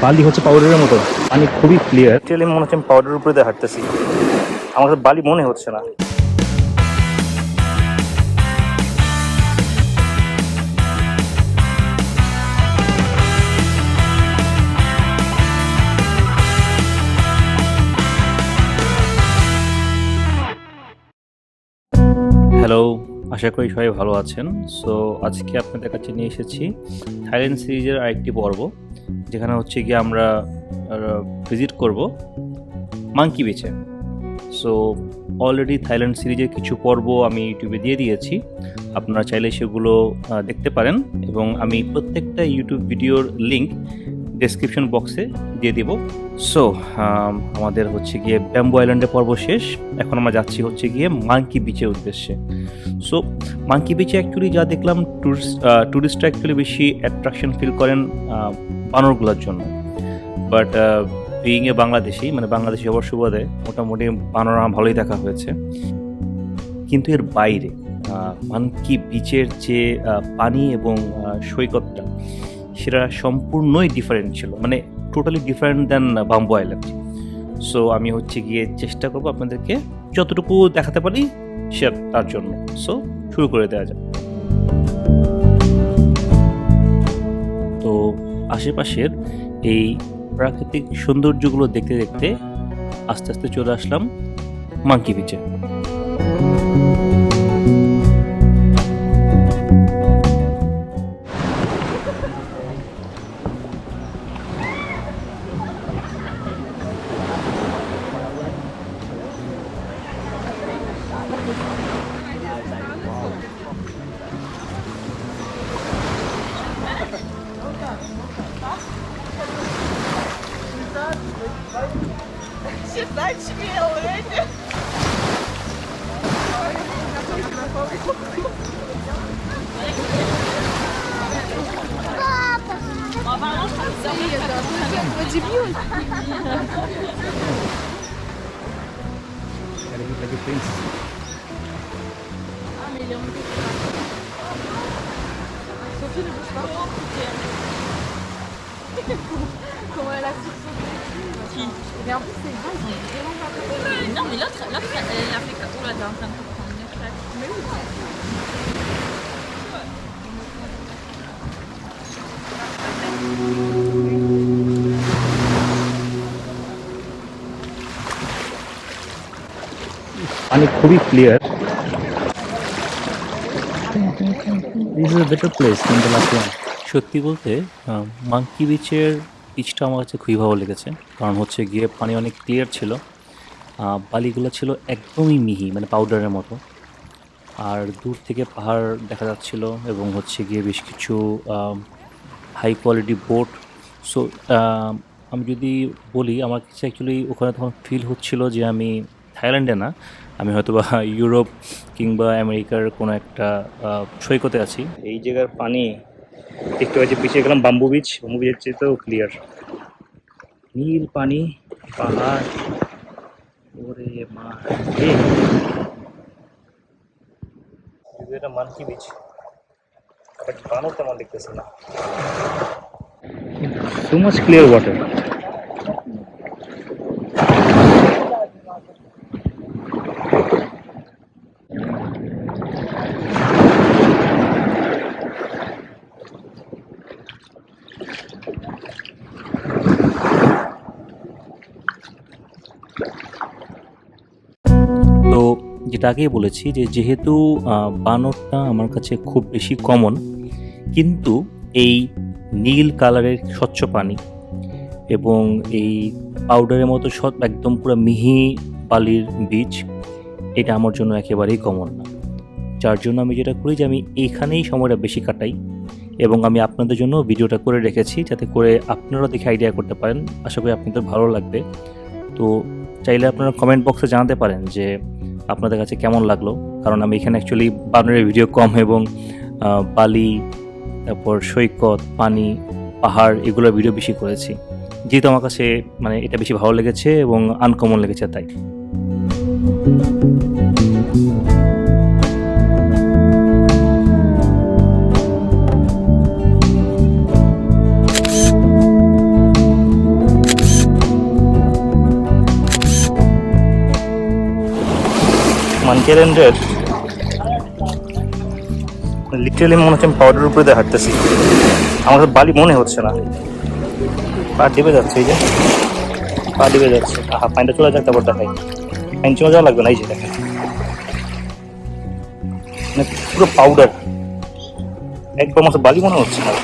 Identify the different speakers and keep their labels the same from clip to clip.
Speaker 1: বালি হচ্ছে পাউডারের মতো, পানি খুবই ক্লিয়ার। অ্যাকচুয়ালি মনে হচ্ছে আমি পাউডারের উপরে দিয়ে হাঁটতেছি, আমার কাছে বালি মনে হচ্ছে না। হ্যালো, আশা করি সবাই ভালো আছেন। সো আজকে আপনাদের কাছে নিয়ে এসেছি থাইল্যান্ড সিরিজের আরেকটি পর্ব, যেখানে হচ্ছে গিয়ে আমরা ভিজিট করব মাঙ্কি বিচে। সো অলরেডি থাইল্যান্ড সিরিজের কিছু পর্ব আমি ইউটিউবে দিয়ে দিয়েছি, আপনারা চাইলে সেগুলো দেখতে পারেন, এবং আমি প্রত্যেকটা ইউটিউব ভিডিওর লিঙ্ক ডেসক্রিপশন বক্সে দিয়ে দিব। সো আমাদের হচ্ছে গিয়ে ব্যাম্বো আইল্যান্ডের পর্ব শেষ, এখন আমরা যাচ্ছি হচ্ছে গিয়ে মাঙ্কি বিচের উদ্দেশ্যে। সো মাঙ্কি বিচে অ্যাকচুয়ালি যা দেখলাম, ট্যুরিস্টরা অ্যাকচুয়ালি বেশি অ্যাট্রাকশন ফিল করেন বানরগুলোর জন্য, বাট বিইং এ বাংলাদেশি, মানে বাংলাদেশি হওয়ার সুবাদে মোটামুটি বানর আমার ভালোই দেখা হয়েছে। কিন্তু এর বাইরে মাঙ্কি বিচের যে পানি এবং সৈকতটা, সেটা সম্পূর্ণই ডিফারেন্ট ছিল, মানে totally different than bamboo island. So আমি হচ্ছে গিয়ে চেষ্টা করবো আপনাদেরকে যতটুকু দেখাতে পারি সে তার জন্য। সো শুরু করে দেওয়া যাক। তো আশেপাশের এই প্রাকৃতিক সৌন্দর্যগুলো দেখতে দেখতে আস্তে আস্তে চলে আসলাম মাঙ্কি বিচে।
Speaker 2: Comment elle a fait son qui? Mais en plus, c'est vrai, ils ont vraiment pas fait. Non, mais l'autre, elle a fait comme ça, elle est en train de prendre une claque. Mais oui.
Speaker 1: পানি খুবই clear. This is a better place than the last one. সত্যি বলতে monkey বিচের বিচটা আমার কাছে খুবই ভালো লেগেছে, কারণ হচ্ছে গিয়ে পানি অনেক ক্লিয়ার ছিল, বালিগুলো ছিল একদমই মিহি, মানে পাউডারের মতো, আর দূর থেকে পাহাড় দেখা যাচ্ছিল, এবং হচ্ছে গিয়ে বেশ কিছু হাই কোয়ালিটি বোট। সো আমি যদি বলি, আমার কাছে অ্যাকচুয়ালি ওখানে তখন ফিল হচ্ছিল যে আমি থাইল্যান্ডে না, আমি হয়তো বা ইউরোপ কিংবা আমেরিকার কোনো একটা সৈকতে আছি। এই জায়গার পানি দেখতে পাচ্ছি, পিছিয়ে গেলাম বাম্বু বিচ এর চেয়েতেও ক্লিয়ার, নীল পানি, পাহাড়। ওরে মা, এটা মাঙ্কি বিচ, বাট বানর তেমন দেখতেছি না। So much clear water. তো যেটা আগেই বলেছি, যে যেহেতু বানরটা আমার কাছে খুব বেশি কমন, কিন্তু এই নীল কালারের স্বচ্ছ পানি এবং এই পাউডারের মতো একদম পুরো মিহি বালির বীজ, এটা আমার জন্য একেবারেই কমন না। যার জন্য আমি যেটা করি, যে আমি এইখানেই সময়টা বেশি কাটাই, এবং আমি আপনাদের জন্য ভিডিওটা করে রেখেছি, যাতে করে আপনারা দেখে আইডিয়া করতে পারেন। আশা করি আপনাদের ভালো লাগবে। তো চাইলে আপনারা কমেন্ট বক্সে জানাতে পারেন যে আপনাদের কাছে কেমন লাগলো, কারণ আমি এখানে অ্যাকচুয়ালি বানরের ভিডিও কম, এবং বালি, তারপর সৈকত, পানি, পাহাড়, এগুলোর ভিডিও বেশি করেছি, যেহেতু আমার কাছে মানে এটা বেশি ভালো লেগেছে এবং আনকমন লেগেছে তাই। মাঙ্কি আইল্যান্ডের লিটারালি মনে হচ্ছে আমি পাউডারের উপরে দিয়ে হাঁটতেছি, আমার কাছে বালি মনে হচ্ছে না। পা ডিবে যাচ্ছে, এই যে পা ডিবে যাচ্ছে। পানিটা চলে যাক, তারপর দেখাই। পানি চলে যাওয়া লাগবে না, এই যে দেখেন মানে পুরো পাউডার, একবার মতো বালি মনে হচ্ছে না।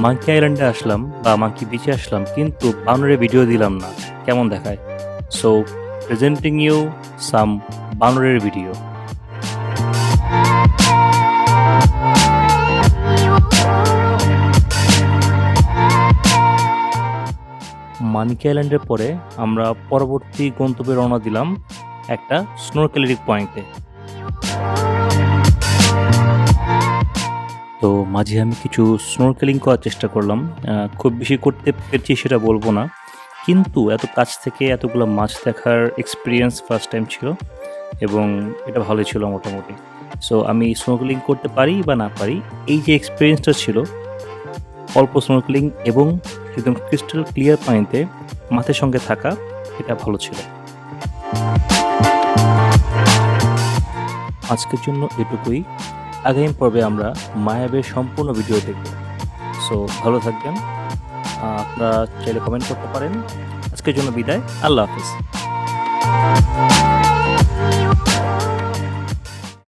Speaker 1: মাঙ্কি আইল্যান্ডে আসলাম বা মাঙ্কি বিচে আসলাম, কিন্তু বানরের ভিডিও দিলাম না, কেমন দেখায়? সো প্রেজেন্টিং ইউ সাম বানরের ভিডিও। মাঙ্কি আইল্যান্ডের পরে আমরা পরবর্তী গন্তব্যে রওনা দিলাম একটা স্নোরকেলিং পয়েন্টে। তো মাঝে আমি কিছু স্নোরকেলিং করার চেষ্টা করলাম, খুব বেশি করতে পেরেছি সেটা বলবো না, কিন্তু এত কাছ থেকে এতগুলো মাছ দেখার এক্সপিরিয়েন্স ফার্স্ট টাইম ছিল এবং এটা ভালোই ছিল মোটামুটি। সো আমি স্নোরকেলিং করতে পারি বা না পারি, এই যে এক্সপিরিয়েন্সটা ছিল অল্প স্নোরকেলিং এবং একদম ক্রিস্টাল ক্লিয়ার পানিতে মাছের সঙ্গে থাকা, এটা ভালো ছিল। আজকের জন্য এটুকুই। আগামী পর্বে আমরা মায়াবের সম্পূর্ণ ভিডিও দেখব। সো ভালো থাকবেন, আপনারা চাইলে কমেন্ট করতে পারেন। আজকের জন্য বিদায়, আল্লাহ হাফিজ।